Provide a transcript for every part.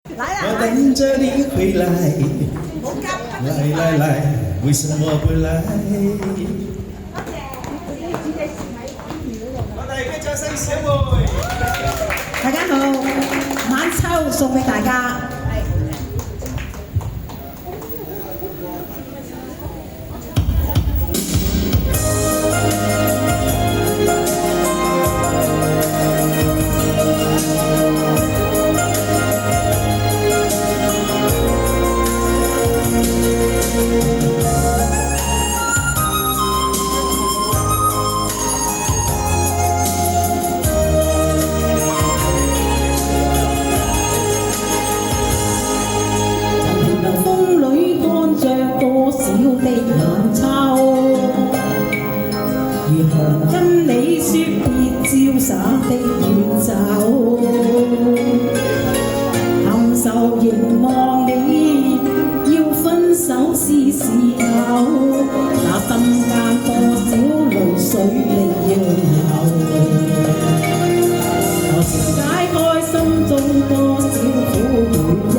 我等着你回来，来来来，为什么不来？我哋嘅掌聲小妹，大家好，晚秋送俾大家。跟你說別瀟灑的遠走，含愁凝望你，要分手是時候，那心間多少淚水你要流，何時解開心中多少苦憂，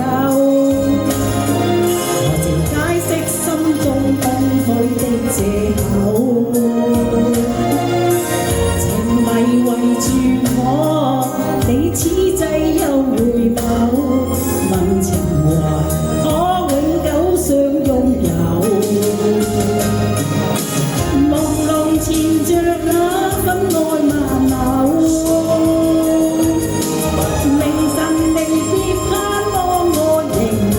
何時解釋心中空虛的藉口。你此際又回眸，問情懷可永久相擁有。朦朧纏着那分愛萬縷，明晨離別盼望我仍留。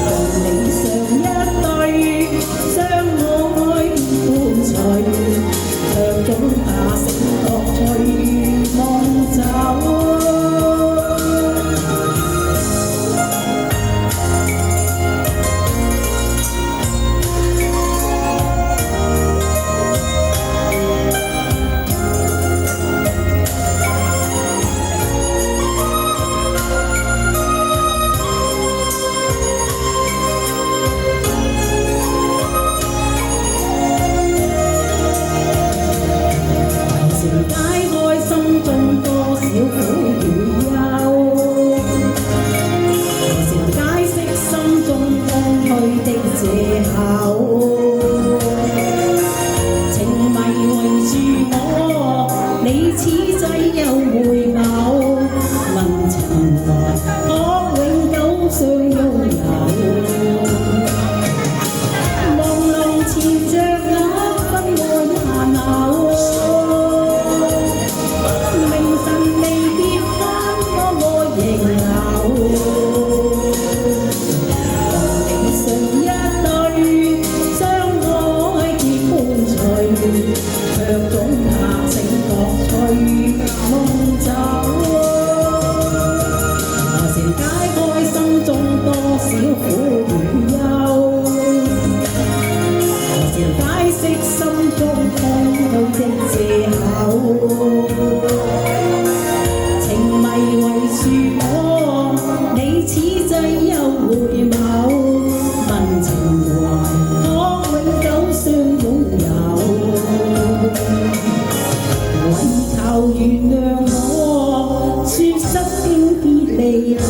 共你上一對，相愛伴隨，卻總怕醒覺。夢走。你此際又回眸，問情懷可永久相擁有。朦朧纏着那分愛萬縷，明晨離別盼多愛仍留。共你上一對，相愛結伴隨，卻總怕醒覺隨夢走。何時解開心中多少苦與憂？何時解釋心中空虛的藉口？情迷為樹果，你此際又回眸，問情懷可永久相擁有。唯求原諒我，說失經別離後。